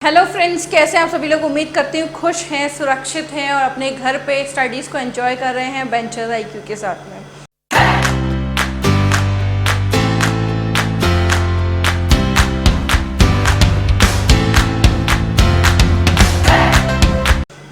Hello friends, कैसे हैं आप सभी लोग। उम्मीद करती हूँ खुश हैं, सुरक्षित हैं और अपने घर पे स्टडीज़ को एंजॉय कर रहे हैं बेंचर्स आईक्यू के साथ में।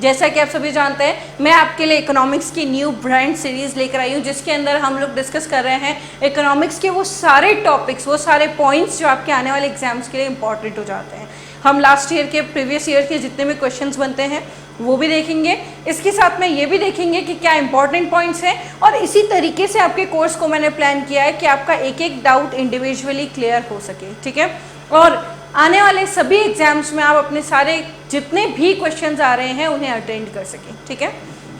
जैसा कि आप सभी जानते हैं, मैं आपके लिए इकोनॉमिक्स की न्यू ब्रांड सीरीज़ लेकर आई हूँ, जिसके अंदर हम लोग डिस्कस कर रहे हैं इकोनॉमिक्स के वो सारे टॉपिक्स, वो सारे पॉइंट्स जो आपके आने वाले एग्जाम्स के लिए इंपॉर्टेंट हो जाते हैं। हम लास्ट ईयर के, प्रीवियस ईयर के जितने भी क्वेश्चंस बनते हैं वो भी देखेंगे। इसके साथ में ये भी देखेंगे कि क्या इंपॉर्टेंट पॉइंट्स हैं, और इसी तरीके से आपके कोर्स को मैंने प्लान किया है कि आपका एक एक डाउट इंडिविजुअली क्लियर हो सके, ठीक है। और आने वाले सभी एग्जाम्स में आप अपने सारे जितने भी क्वेश्चंस आ रहे हैं उन्हें अटेंड कर सकें, ठीक है।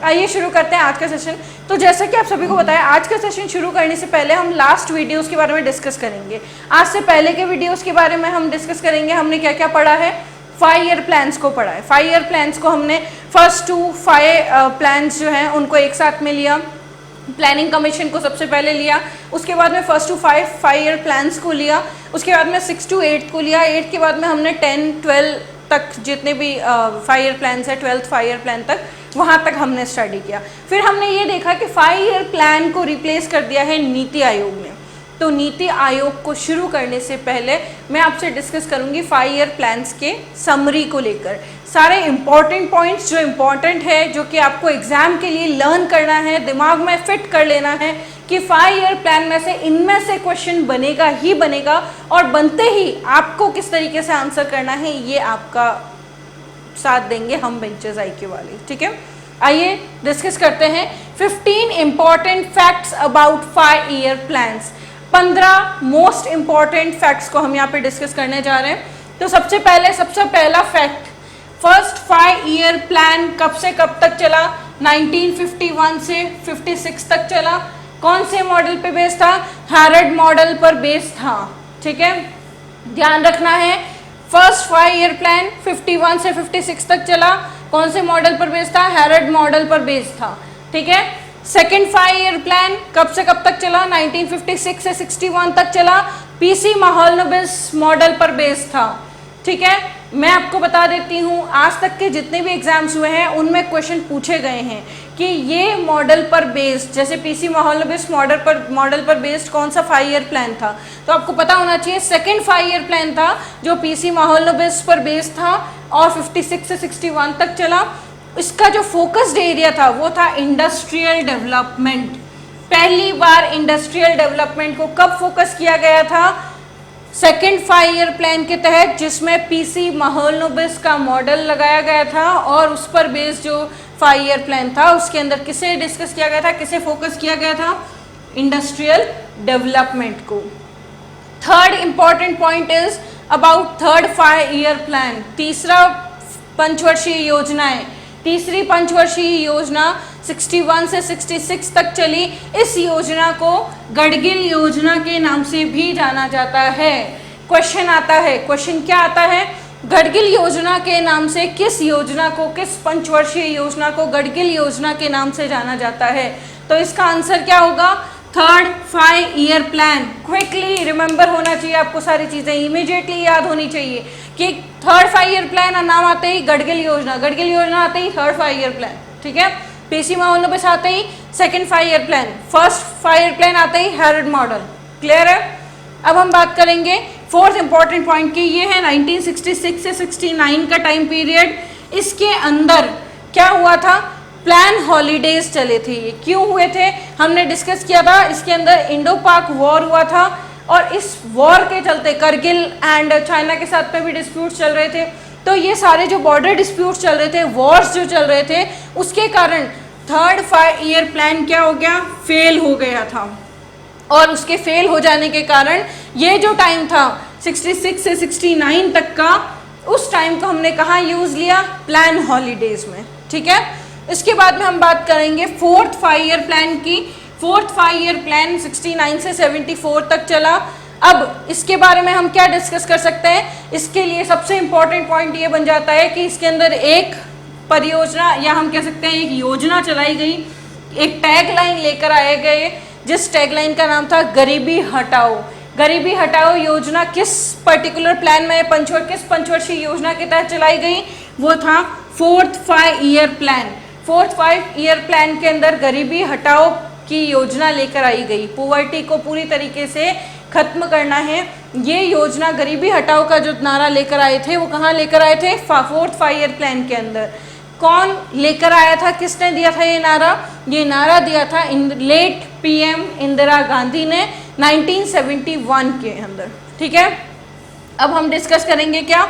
आइए शुरू करते हैं आज का सेशन। तो जैसा कि आप सभी को बताया, आज का सेशन शुरू करने से पहले हम लास्ट वीडियोस के बारे में डिस्कस करेंगे। आज से पहले के वीडियोस के बारे में हम डिस्कस करेंगे। हमने क्या क्या पढ़ा है, 5 ईयर प्लान्स को पढ़ा है। 5 ईयर प्लान्स को हमने फर्स्ट 2 5 प्लान्स जो हैं उनको एक साथ में लिया। प्लानिंग कमीशन को सबसे पहले लिया, उसके बाद में फर्स्ट 2 5 ईयर प्लान्स को लिया, उसके बाद में 6 to 8 को लिया, 8 के बाद में हमने 10 12 तक जितने भी 5 ईयर प्लान्स है, 12th 5 ईयर प्लान तक, वहाँ तक हमने स्टडी किया। फिर हमने ये देखा कि 5 ईयर प्लान को रिप्लेस कर दिया है नीति आयोग ने। तो नीति आयोग को शुरू करने से पहले मैं आपसे डिस्कस करूंगी 5 ईयर प्लान्स के समरी को लेकर, सारे इंपॉर्टेंट पॉइंट्स जो इंपॉर्टेंट है, जो कि आपको एग्जाम के लिए लर्न करना है, दिमाग में फिट कर लेना है कि 5 ईयर प्लान में से इनमें से क्वेश्चन बनेगा ही बनेगा, और बनते ही आपको किस तरीके से आंसर करना है ये आपका साथ देंगे हम बेंचर्स आईक्यू वाले, ठीक है। आइए डिस्कस करते हैं 15 important facts about 5 year plans. 15 most important facts को हम यहाँ पे डिस्कस करने जा रहे हैं। तो सबसे पहला फैक्ट, फर्स्ट 5 ईयर प्लान कब से कब तक चला? 1951 से 56 तक चला। कौन से मॉडल पे बेस था? हैरड मॉडल पर बेस था, ठीक है। ध्यान रखना है, फर्स्ट 5 ईयर प्लान 51 से 56 तक चला। कौन से मॉडल पर बेस था? हैरड मॉडल पर बेस था, ठीक है। सेकेंड 5 ईयर प्लान कब से कब तक चला? 1956 से 61 तक चला। पीसी महालनोबिस मॉडल पर बेस था, ठीक है। मैं आपको बता देती हूँ, आज तक के जितने भी एग्जाम्स हुए हैं उनमें क्वेश्चन पूछे गए हैं कि ये मॉडल पर बेस्ड, जैसे पीसी महालनोबिस मॉडल पर बेस्ड कौन सा 5 ईयर प्लान था, तो आपको पता होना चाहिए सेकेंड 5 ईयर प्लान था जो पीसी महालनोबिस पर बेस्ड था और 56 से 61 तक चला। इसका जो फोकस्ड एरिया था वो था इंडस्ट्रियल डेवलपमेंट। पहली बार इंडस्ट्रियल डेवलपमेंट को कब फोकस किया गया था? सेकेंड 5 ईयर प्लान के तहत, जिसमें पीसी महालनोबिस का मॉडल लगाया गया था और उस पर बेस्ड जो 5 ईयर प्लान था उसके अंदर किसे डिस्कस किया गया था, किसे फोकस किया गया था? इंडस्ट्रियल डेवलपमेंट को। Third important point is about third 5 year plan. तीसरा पंचवर्षीय योजना है। तीसरी पंचवर्षीय योजना 61 से 66 तक चली। इस योजना को गडगिल योजना के नाम से भी जाना जाता है। क्वेश्चन आता है, क्वेश्चन क्या आता है? गडगिल योजना के नाम से किस योजना को, किस पंचवर्षीय योजना को गडगिल योजना के नाम से जाना जाता है? तो इसका आंसर क्या होगा? Third 5 year plan. Quickly remember होना चाहिए आपको, सारी चीज़ें इमीडिएटली याद होनी चाहिए कि थर्ड 5 ईयर प्लान नाम आते ही गडगिल योजना, गडगिल योजना आते ही थर्ड 5 ईयर प्लान, ठीक है। पीसी महालनोबिस आते ही second 5 year plan, first 5 year plan आते ही हैरड मॉडल। क्लियर है? अब हम बात करेंगे फोर्थ इंपॉर्टेंट पॉइंट की। ये है 1966 से 69 का टाइम पीरियड। इसके अंदर क्या हुआ था? प्लान हॉलीडेज चले थे। ये क्यों हुए थे हमने डिस्कस किया था। इसके अंदर इंडो पाक वॉर हुआ था और इस वॉर के चलते करगिल एंड चाइना के साथ में भी डिस्प्यूट चल रहे थे। तो ये सारे जो बॉर्डर डिस्प्यूट चल रहे थे, वॉर्स जो चल रहे थे, उसके कारण थर्ड 5 ईयर प्लान क्या हो गया? फेल हो गया था। और उसके फेल हो जाने के कारण ये जो टाइम था 66 से 69 तक का, उस टाइम को हमने कहाँ यूज़ लिया? प्लान हॉलीडेज में, ठीक है। इसके बाद में हम बात करेंगे फोर्थ 5 ईयर प्लान की। फोर्थ 5 ईयर प्लान 69 से 74 तक चला। अब इसके बारे में हम क्या डिस्कस कर सकते हैं? इसके लिए सबसे इंपॉर्टेंट पॉइंट ये बन जाता है कि इसके अंदर एक परियोजना, या हम कह सकते हैं एक योजना चलाई गई, एक टैग लाइन लेकर आए गए, जिस टैग लाइन का नाम था गरीबी हटाओ। गरीबी हटाओ योजना किस पर्टिकुलर प्लान में किस पंचवर्षीय योजना के तहत चलाई गई? वो था fourth 5 year plan. Fourth 5 year plan के अंदर गरीबी हटाओ की योजना लेकर आई गई। पॉवर्टी को पूरी तरीके से खत्म करना है। ये योजना गरीबी हटाओ का जो नारा लेकर आए थे वो कहाँ लेकर आए थे? फोर्थ 5 ईयर प्लान के अंदर। कौन लेकर आया था, किसने दिया था ये नारा? ये नारा दिया था लेट पीएम इंदिरा गांधी ने 1971 के अंदर। ठीक है, अब हम डिस्कस करेंगे क्या?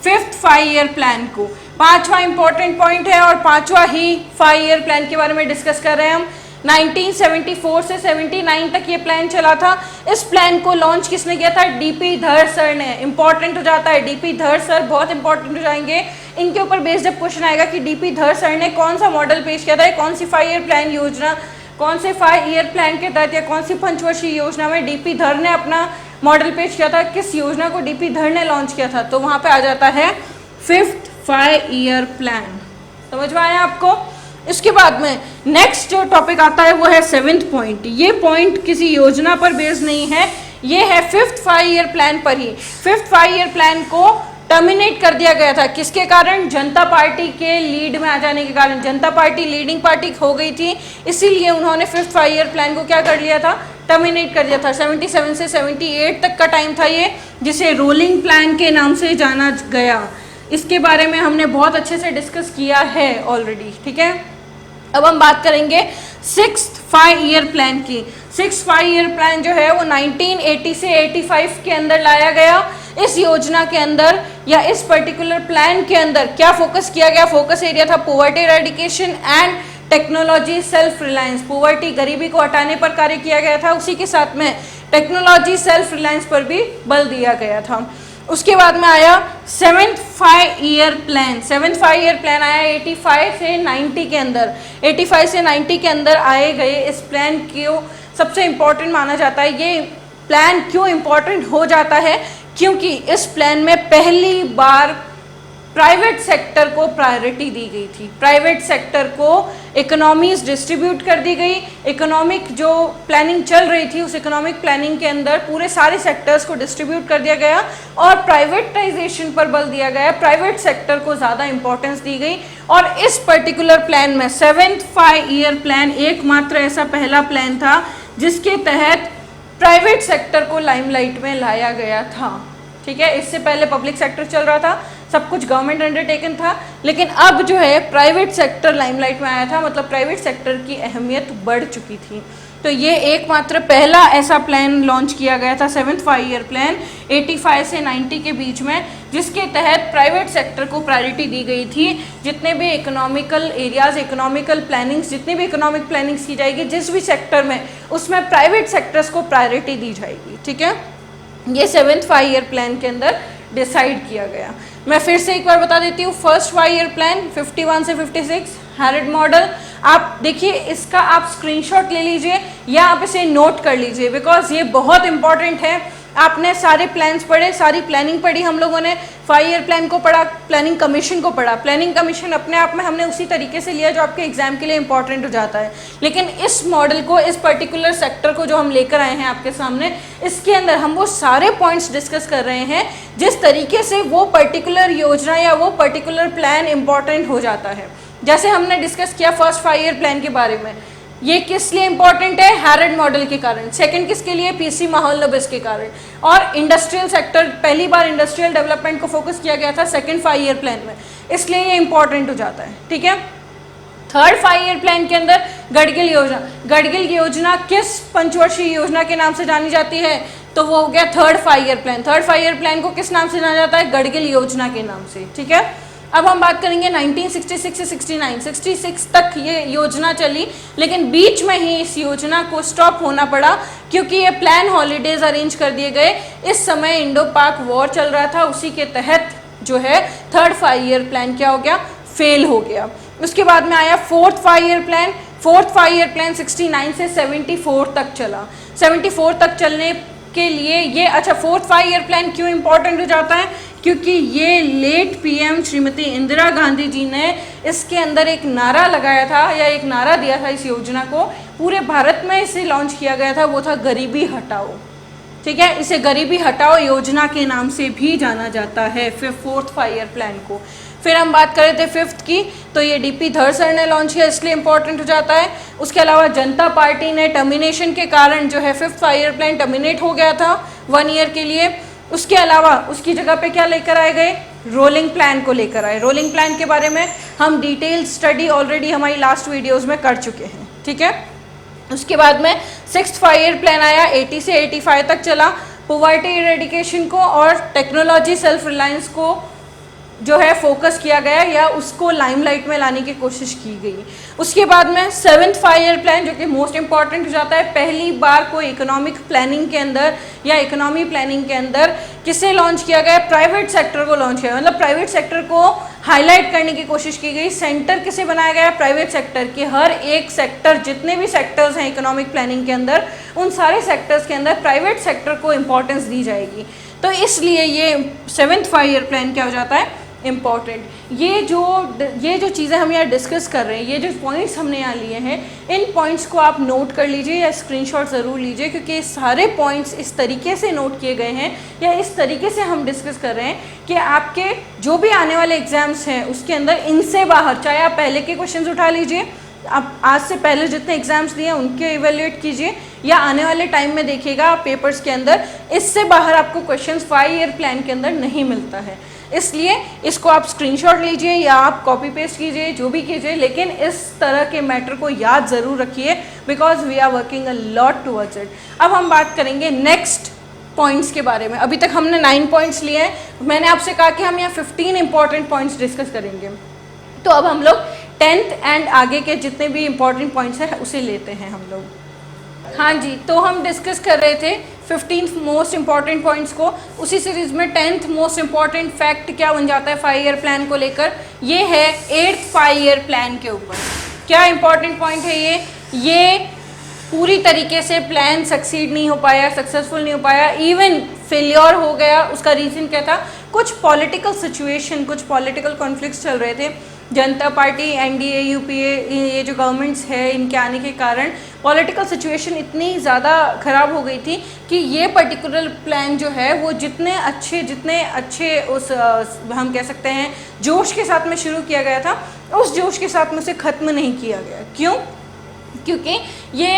फिफ्थ 5 ईयर प्लान को। पांचवा इंपॉर्टेंट पॉइंट है और पांचवा ही 5 ईयर प्लान के बारे में डिस्कस कर रहे हैं हम। 1974 से 79 तक ये प्लान चला था। इस प्लान को लॉन्च किसने किया था? डीपी धर सर ने। इंपॉर्टेंट हो जाता है, डीपी धर सर बहुत इंपॉर्टेंट हो जाएंगे। इनके ऊपर बेस्ड जब क्वेश्चन आएगा कि डीपी धर सर ने कौन सा मॉडल पेश किया था, कौन सी 5 ईयर प्लान योजना, कौन से 5 ईयर प्लान के तहत या कौन सी पंचवर्षीय योजना में डीपी धर ने अपना मॉडल पेश किया था, किस योजना को डीपी धर ने लॉन्च किया था, तो वहां पे आ जाता है फिफ्थ 5 ईयर प्लान। समझ में आया आपको? इसके बाद में नेक्स्ट जो टॉपिक आता है वो है 7th पॉइंट। ये पॉइंट किसी योजना पर बेस्ड नहीं है, ये है फिफ्थ 5 ईयर प्लान पर ही। फिफ्थ 5 ईयर प्लान को टर्मिनेट कर दिया गया था, किसके कारण? जनता पार्टी के लीड में आ जाने के कारण। जनता पार्टी लीडिंग पार्टी हो गई थी, इसीलिए उन्होंने फिफ्थ 5 ईयर प्लान को क्या कर लिया था? टर्मिनेट कर दिया था। 77 से 78 तक का टाइम था ये, जिसे रोलिंग प्लान के नाम से जाना गया। इसके बारे में हमने बहुत अच्छे से डिस्कस किया है ऑलरेडी। ठीक है, अब हम बात करेंगे 6th 5 ईयर प्लान की। 6th 5 ईयर प्लान जो है वो 1980 से 85 के अंदर लाया गया। इस योजना के अंदर या इस पर्टिकुलर प्लान के अंदर क्या फोकस किया गया? फोकस एरिया था poverty eradication and technology self reliance. Poverty, गरीबी को हटाने पर कार्य किया गया था, उसी के साथ में टेक्नोलॉजी सेल्फ रिलायंस पर भी बल दिया गया था। उसके बाद में आया 7th 5 year plan. 7th 5 year plan आया 85 से 90 के अंदर। 85 से 90 के अंदर आए गए इस प्लान को सबसे इम्पोर्टेंट माना जाता है। ये प्लान क्यों इम्पोर्टेंट हो जाता है? क्योंकि इस प्लान में पहली बार प्राइवेट सेक्टर को प्रायोरिटी दी गई थी। प्राइवेट सेक्टर को इकोनॉमीज डिस्ट्रीब्यूट कर दी गई। इकोनॉमिक जो प्लानिंग चल रही थी उस इकोनॉमिक प्लानिंग के अंदर पूरे सारे सेक्टर्स को डिस्ट्रीब्यूट कर दिया गया और प्राइवेटाइजेशन पर बल दिया गया। प्राइवेट सेक्टर को ज़्यादा इंपॉर्टेंस दी गई और इस पर्टिकुलर प्लान में 7th 5 ईयर प्लान एकमात्र ऐसा पहला प्लान था जिसके तहत प्राइवेट सेक्टर को लाइमलाइट में लाया गया था। ठीक है, इससे पहले पब्लिक सेक्टर चल रहा था, सब कुछ गवर्नमेंट अंडरटेकन था, लेकिन अब जो है प्राइवेट सेक्टर लाइमलाइट में आया था, मतलब प्राइवेट सेक्टर की अहमियत बढ़ चुकी थी। तो ये एकमात्र पहला ऐसा प्लान लॉन्च किया गया था 7th 5 ईयर प्लान 85 से 90 के बीच में, जिसके तहत प्राइवेट सेक्टर को प्रायोरिटी दी गई थी। जितने भी इकोनॉमिकल एरियाज, इकोनॉमिकल प्लानिंग्स, जितनी भी इकोनॉमिक प्लानिंग्स की जाएगी जिस भी सेक्टर में, उसमें प्राइवेट सेक्टर्स को प्रायोरिटी दी जाएगी। ठीक है, ये 7th 5 ईयर प्लान के अंदर डिसाइड किया गया। मैं फिर से एक बार बता देती हूँ, फर्स्ट 5 ईयर प्लान 51 से 56 हैरिड मॉडल। आप देखिए, इसका आप स्क्रीनशॉट ले लीजिए या आप इसे नोट कर लीजिए, बिकॉज ये बहुत इंपॉर्टेंट है। आपने सारे प्लान्स पढ़े, सारी प्लानिंग पढ़ी, हम लोगों ने 5 ईयर प्लान को पढ़ा, प्लानिंग कमीशन को पढ़ा। प्लानिंग कमीशन अपने आप में हमने उसी तरीके से लिया जो आपके एग्जाम के लिए इंपॉर्टेंट हो जाता है, लेकिन इस मॉडल को, इस पर्टिकुलर सेक्टर को जो हम लेकर आए हैं आपके सामने, इसके अंदर हम वो सारे पॉइंट्स डिस्कस कर रहे हैं जिस तरीके से वो पर्टिकुलर योजना या वो पर्टिकुलर प्लान इंपॉर्टेंट हो जाता है। जैसे हमने डिस्कस किया फर्स्ट 5 ईयर प्लान के बारे में, ये किस लिए इंपॉर्टेंट है? हैरिड मॉडल के कारण। सेकंड किसके लिए? पीसी महालनोबिस के कारण। और इंडस्ट्रियल सेक्टर, पहली बार इंडस्ट्रियल डेवलपमेंट को फोकस किया गया था 2nd 5 ईयर प्लान में, इसलिए ये इंपॉर्टेंट हो जाता है। ठीक है, 3rd 5 ईयर प्लान के अंदर गडगिल योजना। गडगिल योजना किस पंचवर्षीय योजना के नाम से जानी जाती है? तो वो हो गया 3rd 5 year plan. 3rd 5 year plan को किस नाम से जाना जाता है? गडगिल योजना के नाम से। ठीक है, अब हम बात करेंगे 1966 से 69। 66 तक ये योजना चली, लेकिन बीच में ही इस योजना को स्टॉप होना पड़ा क्योंकि ये प्लान हॉलीडेज अरेंज कर दिए गए। इस समय इंडो पाक वॉर चल रहा था, उसी के तहत जो है 3rd 5 ईयर प्लान क्या हो गया? फेल हो गया। उसके बाद में आया 4th 5 year plan. 4th 5 year plan 69 से 74 तक चला। 74 तक चलने के लिए ये, अच्छा 4th 5 ईयर प्लान क्यों इंपॉर्टेंट हो जाता है? क्योंकि ये लेट पीएम श्रीमती इंदिरा गांधी जी ने इसके अंदर एक नारा लगाया था या एक नारा दिया था इस योजना को, पूरे भारत में इसे लॉन्च किया गया था, वो था गरीबी हटाओ। ठीक है। इसे गरीबी हटाओ योजना के नाम से भी जाना जाता है, फिर 4th 5 ईयर प्लान को। फिर हम बात कर रहे थे 5th की, तो ये डीपी धर सर ने लॉन्च किया, इसलिए इंपॉर्टेंट हो जाता है। उसके अलावा जनता पार्टी ने टर्मिनेशन के कारण जो है 5th 5 ईयर प्लान टर्मिनेट हो गया था 1 ईयर के लिए। उसके अलावा उसकी जगह पे क्या लेकर आए गए, रोलिंग प्लान को लेकर आए। रोलिंग प्लान के बारे में हम डिटेल स्टडी ऑलरेडी हमारी लास्ट वीडियोज़ में कर चुके हैं, ठीक है। उसके बाद में 6th 5 ईयर प्लान आया, 80 से 85 तक चला। पॉवर्टी इरेडिकेशन को और टेक्नोलॉजी सेल्फ रिलायंस को जो है फोकस किया गया या उसको लाइमलाइट में लाने की कोशिश की गई। उसके बाद में 7th 5 ईयर प्लान जो कि मोस्ट इंपॉर्टेंट हो जाता है, पहली बार कोई इकोनॉमिक प्लानिंग के अंदर या इकोनॉमी प्लानिंग के अंदर किसे लॉन्च किया गया, प्राइवेट सेक्टर को लॉन्च किया, मतलब प्राइवेट सेक्टर को हाईलाइट करने की कोशिश की गई। सेंटर किसे बनाया गया, प्राइवेट सेक्टर के। हर एक सेक्टर, जितने भी सेक्टर्स हैं इकोनॉमिक प्लानिंग के अंदर, उन सारे सेक्टर्स के अंदर प्राइवेट सेक्टर को इंपॉर्टेंस दी जाएगी। तो इसलिए ये 7th 5 ईयर प्लान क्या हो जाता है, इम्पॉर्टेंट। ये जो चीज़ें हम यहाँ डिस्कस कर रहे हैं, ये जो पॉइंट्स हमने यहाँ लिए हैं, इन पॉइंट्स को आप नोट कर लीजिए या स्क्रीनशॉट ज़रूर लीजिए, क्योंकि सारे पॉइंट्स इस तरीके से नोट किए गए हैं या इस तरीके से हम डिस्कस कर रहे हैं कि आपके जो भी आने वाले एग्जाम्स हैं उसके अंदर इनसे बाहर, चाहे आप पहले के क्वेश्चन उठा लीजिए, आप आज से पहले जितने एग्जाम्स दिए हैं उनके इवेल्युएट कीजिए, या आने वाले टाइम में देखिएगा पेपर्स के अंदर, इससे बाहर आपको क्वेश्चंस 5 ईयर प्लान के अंदर नहीं मिलता है। इसलिए इसको आप स्क्रीनशॉट लीजिए या आप कॉपी पेस्ट कीजिए, जो भी कीजिए, लेकिन इस तरह के मैटर को याद ज़रूर रखिए, because we are working a lot towards it. अब हम बात करेंगे नेक्स्ट पॉइंट्स के बारे में। अभी तक हमने 9 पॉइंट्स लिए हैं, मैंने आपसे कहा कि हम यहाँ 15 इंपॉर्टेंट पॉइंट्स डिस्कस करेंगे। तो अब हम लोग 10th एंड आगे के जितने भी इंपॉर्टेंट पॉइंट्स हैं उसे लेते हैं हम लोग। हाँ जी, तो हम डिस्कस कर रहे थे 15th मोस्ट इंपॉर्टेंट पॉइंट्स को। उसी सीरीज में 10th मोस्ट इंपॉर्टेंट फैक्ट क्या बन जाता है 5 ईयर प्लान को लेकर, ये है 8th 5 ईयर प्लान के ऊपर। क्या इंपॉर्टेंट पॉइंट है ये पूरी तरीके से प्लान सक्सीड नहीं हो पाया, सक्सेसफुल नहीं हो पाया, इवन फेलियर हो गया। उसका रीज़न क्या था, कुछ पॉलिटिकल सिचुएशन, कुछ पॉलिटिकल कॉन्फ्लिक्ट्स चल रहे थे। जनता पार्टी, एनडीए, यूपीए, ये जो गवर्नमेंट्स है, इनके आने के कारण पॉलिटिकल सिचुएशन इतनी ज़्यादा ख़राब हो गई थी कि ये पर्टिकुलर प्लान जो है वो जितने अच्छे उस हम कह सकते हैं जोश के साथ में शुरू किया गया था, उस जोश के साथ में उसे ख़त्म नहीं किया गया। क्यों? क्योंकि ये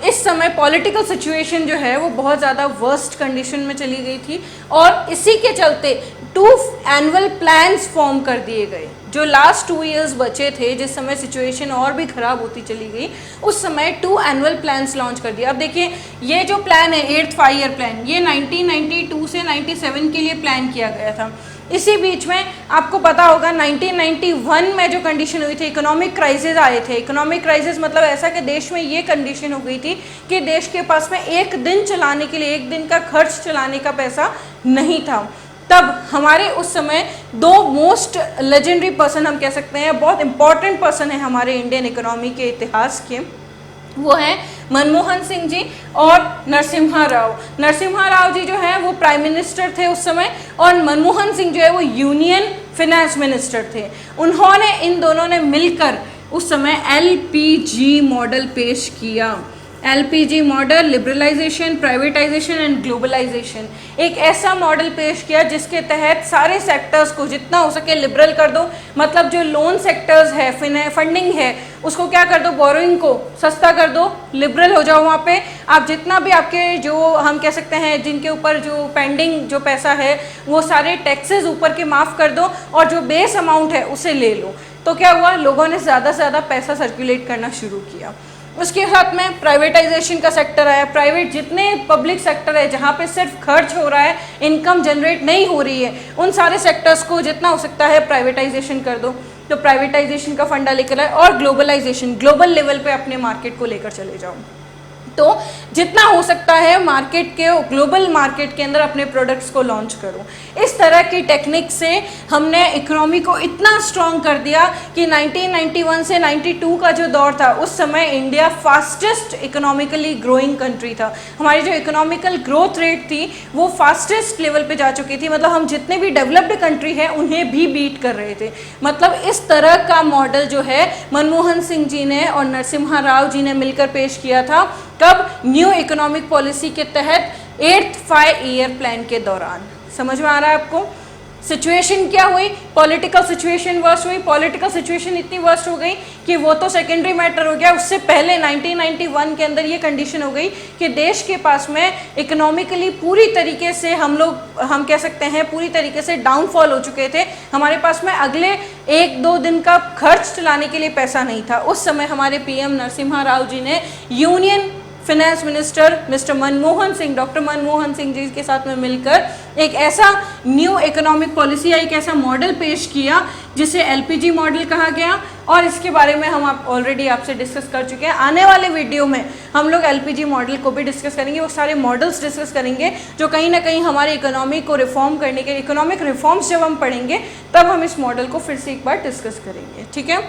इस समय पॉलिटिकल सिचुएशन जो है वो बहुत ज़्यादा वर्स्ट कंडीशन में चली गई थी, और इसी के चलते 2 एनुअल प्लान्स फॉर्म कर दिए गए। जो लास्ट 2 इयर्स बचे थे, जिस समय सिचुएशन और भी ख़राब होती चली गई, उस समय 2 एनुअल प्लान्स लॉन्च कर दिया। अब देखिए, ये जो प्लान है 8th 5 ईयर प्लान, ये 1992 से 97 के लिए प्लान किया गया था। इसी बीच में आपको पता होगा 1991 में जो कंडीशन हुई थी, इकोनॉमिक क्राइसिस आए थे। इकोनॉमिक क्राइसिस मतलब ऐसा कि देश में ये कंडीशन हो गई थी कि देश के पास में एक दिन चलाने के लिए, एक दिन का खर्च चलाने का पैसा नहीं था। तब हमारे उस समय 2 मोस्ट लेजेंडरी पर्सन हम कह सकते हैं, बहुत इंपॉर्टेंट पर्सन है हमारे इंडियन इकोनॉमी के इतिहास के, वो हैं मनमोहन सिंह जी और नरसिम्हा राव। नरसिम्हा राव जी जो हैं वो प्राइम मिनिस्टर थे उस समय, और मनमोहन सिंह जो है वो यूनियन फिनेंस मिनिस्टर थे। उन्होंने, इन दोनों ने मिलकर उस समय LPG मॉडल पेश किया। LPG model, liberalisation, privatisation and globalisation. एक ऐसा मॉडल पेश किया जिसके तहत सारे सेक्टर्स को जितना हो सके लिबरल कर दो, मतलब जो लोन सेक्टर्स है, फंडिंग है, उसको क्या कर दो, बोरोइंग को सस्ता कर दो, लिबरल हो जाओ। वहाँ पे आप जितना भी आपके जो हम कह सकते हैं जिनके ऊपर जो पेंडिंग जो पैसा है, वो सारे टैक्सेस ऊपर के माफ़ कर दो, और जो बेस अमाउंट है उसे ले लो। तो क्या हुआ, लोगों ने ज़्यादा से ज़्यादा पैसा सर्कुलेट करना शुरू किया। उसके साथ में प्राइवेटाइजेशन का सेक्टर आया। प्राइवेट जितने पब्लिक सेक्टर है जहाँ पे सिर्फ खर्च हो रहा है, इनकम जनरेट नहीं हो रही है, उन सारे सेक्टर्स को जितना हो सकता है प्राइवेटाइजेशन कर दो। तो प्राइवेटाइजेशन का फंडा लेकर आए, और ग्लोबलाइजेशन, ग्लोबल लेवल पे अपने मार्केट को लेकर चले जाओ। तो जितना हो सकता है मार्केट के, ग्लोबल मार्केट के अंदर अपने प्रोडक्ट्स को लॉन्च करो। इस तरह की टेक्निक से हमने इकोनॉमी को इतना स्ट्रॉन्ग कर दिया कि 1991 से 92 का जो दौर था, उस समय India fastest economically growing country था। हमारी जो इकोनॉमिकल ग्रोथ रेट थी वो फास्टेस्ट लेवल पे जा चुकी थी, मतलब हम जितने भी डेवलप्ड कंट्री हैं उन्हें भी बीट कर रहे थे। मतलब इस तरह का मॉडल जो है मनमोहन सिंह जी ने और नरसिम्हा राव जी ने मिलकर पेश किया था। कब? न्यू इकोनॉमिक पॉलिसी के तहत, 8th 5 ईयर प्लान के दौरान। समझ में आ रहा है आपको? सिचुएशन क्या हुई? पॉलिटिकल सिचुएशन वर्स्ट हुई। पॉलिटिकल सिचुएशन इतनी वर्स्ट हो गई कि वो तो सेकेंडरी मैटर हो गया, उससे पहले 1991 के अंदर ये कंडीशन हो गई कि देश के पास में इकोनॉमिकली पूरी तरीके से हम कह सकते हैं पूरी तरीके से डाउनफॉल हो चुके थे। हमारे पास में अगले 1-2 दिन का खर्च चलाने के लिए पैसा नहीं था। उस समय हमारे पीएम नरसिम्हा राव जी ने union finance minister mister Manmohan Singh, doctor Manmohan Singh ji के साथ में मिलकर एक ऐसा न्यू इकोनॉमिक पॉलिसी या एक ऐसा मॉडल पेश किया जिसे एलपीजी मॉडल कहा गया। और इसके बारे में हम ऑलरेडी आपसे डिस्कस कर चुके हैं। आने वाले वीडियो में हम लोग एलपीजी मॉडल को भी डिस्कस करेंगे, वो सारे मॉडल्स डिस्कस करेंगे जो कहीं ना कहीं हमारे इकोनॉमी को रिफॉर्म करने के, इकोनॉमिक रिफॉर्म्स जब हम पढ़ेंगे तब हम इस मॉडल को फिर से एक बार डिस्कस करेंगे। ठीक है,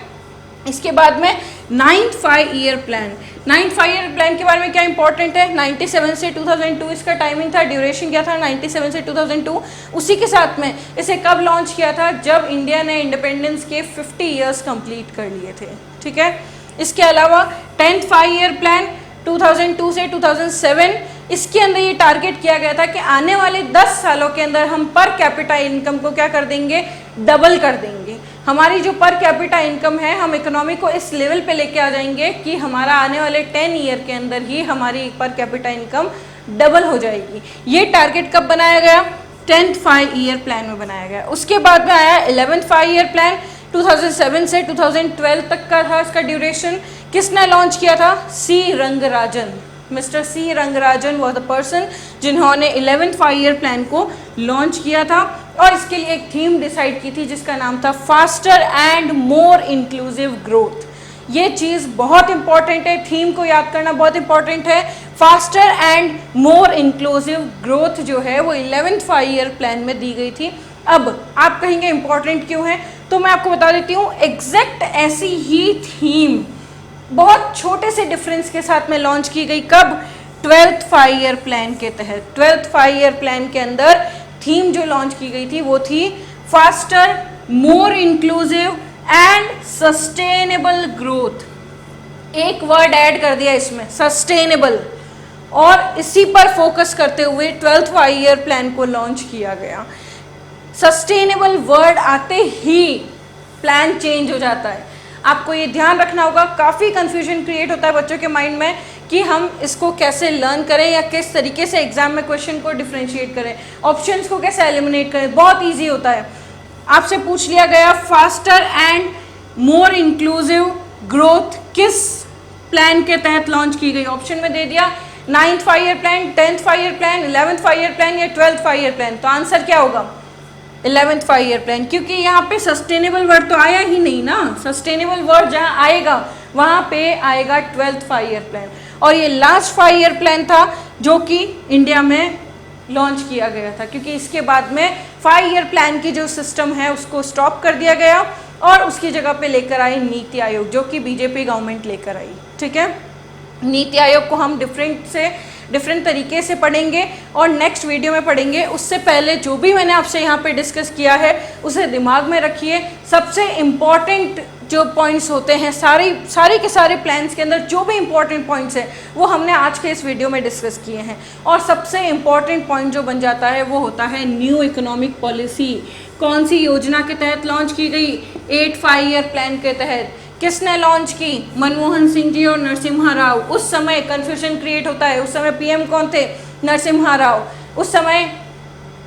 इसके बाद में 9th 5 year plan. 9th 5 year plan के बारे में क्या इंपॉर्टेंट है? 97 से 2002 इसका टाइमिंग था, ड्यूरेशन क्या था? 97 से 2002। उसी के साथ में इसे कब लॉन्च किया था? जब इंडिया ने इंडिपेंडेंस के 50 ईयर्स कंप्लीट कर लिए थे। ठीक है, इसके अलावा 10th 5 ईयर प्लान 2002 से 2007, इसके अंदर ये टारगेट किया गया था कि आने वाले 10 सालों के अंदर हम पर कैपिटा इनकम को क्या कर देंगे? डबल कर देंगे। हमारी जो पर कैपिटा इनकम है, हम इकोनॉमी को इस लेवल पे लेके आ जाएंगे कि हमारा आने वाले 10 ईयर के अंदर ही हमारी पर कैपिटा इनकम डबल हो जाएगी। ये टारगेट कब बनाया गया? 10th 5 ईयर प्लान में बनाया गया। उसके बाद में आया 11th 5 ईयर प्लान 2007 से 2012 तक का था इसका ड्यूरेशन। किसने लॉन्च किया था? C Rangarajan. Mister C Rangarajan was the person जिन्होंने 11th 5 ईयर प्लान को लॉन्च किया था और इसके लिए एक थीम डिसाइड की थी जिसका नाम था faster and more inclusive growth. ये चीज़ बहुत इंपॉर्टेंट है, थीम को याद करना बहुत इंपॉर्टेंट है। Faster and more inclusive growth जो है वो 11th 5 ईयर प्लान में दी गई थी। अब आप कहेंगे इंपॉर्टेंट क्यों है, तो मैं आपको बता देती हूँ। एग्जैक्ट ऐसी ही थीम बहुत छोटे से डिफरेंस के साथ में लॉन्च की गई। कब? 12th 5 ईयर प्लान के तहत। 12th 5 ईयर प्लान के अंदर थीम जो लॉन्च की गई थी वो थी faster, more inclusive and sustainable growth. एक वर्ड ऐड कर दिया इसमें, सस्टेनेबल, और इसी पर फोकस करते हुए 12th 5 ईयर प्लान को लॉन्च किया गया। सस्टेनेबल वर्ड आते ही प्लान चेंज हो जाता है। आपको ये ध्यान रखना होगा, काफ़ी कंफ्यूजन क्रिएट होता है बच्चों के माइंड में कि हम इसको कैसे लर्न करें या किस तरीके से एग्जाम में क्वेश्चन को डिफरेंशिएट करें, ऑप्शंस को कैसे एलिमिनेट करें। बहुत इजी होता है। आपसे पूछ लिया गया faster and more inclusive growth किस प्लान के तहत लॉन्च की गई? ऑप्शन में दे दिया 9th 5 year plan, 10th 5 year plan, 11th 5 year plan या 12th 5 ईयर प्लान। तो आंसर क्या होगा? 11th 5 ईयर प्लान, क्योंकि यहाँ पे सस्टेनेबल वर्ड तो आया ही नहीं ना। सस्टेनेबल वर्ड जहाँ आएगा वहाँ पे आएगा 12th 5 ईयर प्लान। और ये लास्ट 5 ईयर प्लान था जो कि इंडिया में लॉन्च किया गया था, क्योंकि इसके बाद में 5 ईयर प्लान की जो सिस्टम है उसको स्टॉप कर दिया गया और उसकी जगह पे लेकर आई नीति आयोग, जो कि बीजेपी गवर्नमेंट लेकर आई। ठीक है, नीति आयोग को हम डिफरेंट तरीके से पढ़ेंगे और नेक्स्ट वीडियो में पढ़ेंगे। उससे पहले जो भी मैंने आपसे यहाँ पे डिस्कस किया है उसे दिमाग में रखिए। सबसे इम्पॉर्टेंट जो पॉइंट्स होते हैं सारे के सारे प्लान्स के अंदर जो भी इम्पॉर्टेंट पॉइंट्स हैं वो हमने आज के इस वीडियो में डिस्कस किए हैं। और सबसे इम्पॉर्टेंट पॉइंट जो बन जाता है वो होता है न्यू इकोनॉमिक पॉलिसी। कौन सी योजना के तहत लॉन्च की गई? 8th 5 ईयर प्लान के तहत। किसने लॉन्च की? मनमोहन सिंह जी और नरसिम्हा राव। उस समय कंफ्यूजन क्रिएट होता है, उस समय पीएम कौन थे? नरसिम्हा राव। उस समय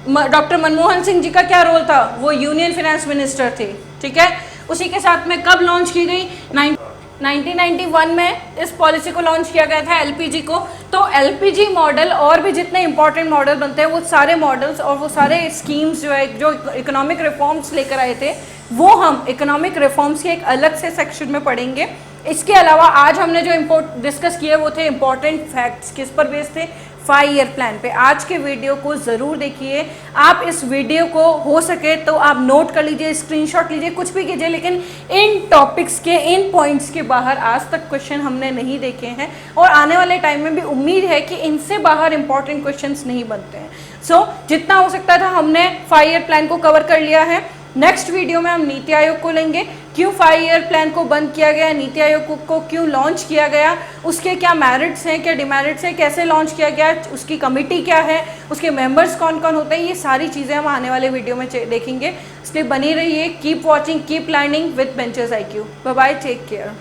डॉक्टर मनमोहन सिंह जी का क्या रोल था? वो यूनियन फाइनेंस मिनिस्टर थे। ठीक है, उसी के साथ में कब लॉन्च की गई? 1991 में इस पॉलिसी को लॉन्च किया गया था, एलपीजी को। तो एलपीजी मॉडल और भी जितने इंपॉर्टेंट मॉडल बनते हैं वो सारे मॉडल्स और वो सारे स्कीम्स जो है जो इकोनॉमिक रिफॉर्म्स लेकर आए थे वो हम इकोनॉमिक रिफॉर्म्स के एक अलग से सेक्शन में पढ़ेंगे। इसके अलावा आज हमने जो डिस्कस किए वो थे इंपॉर्टेंट फैक्ट्स। किस पर बेस्ड थे? 5 ईयर प्लान पे। आज के वीडियो को ज़रूर देखिए। आप इस वीडियो को हो सके तो आप नोट कर लीजिए, स्क्रीनशॉट लीजिए, कुछ भी कीजिए, लेकिन इन टॉपिक्स के, इन पॉइंट्स के बाहर आज तक क्वेश्चन हमने नहीं देखे हैं और आने वाले टाइम में भी उम्मीद है कि इनसे बाहर इंपॉर्टेंट क्वेश्चंस नहीं बनते हैं। सो जितना हो सकता था हमने 5 ईयर प्लान को कवर कर लिया है। नेक्स्ट वीडियो में हम नीति आयोग को लेंगे, क्यों 5 ईयर प्लान को बंद किया गया, नीति आयोग को क्यों लॉन्च किया गया, उसके क्या मेरिट्स हैं, क्या डिमेरिट्स हैं, कैसे लॉन्च किया गया, उसकी कमिटी क्या है, उसके मेंबर्स कौन कौन होते हैं, ये सारी चीज़ें हम आने वाले वीडियो में देखेंगे। इसलिए बनी रहिए, keep watching, keep learning with Benchers IQ। Bye bye, take care.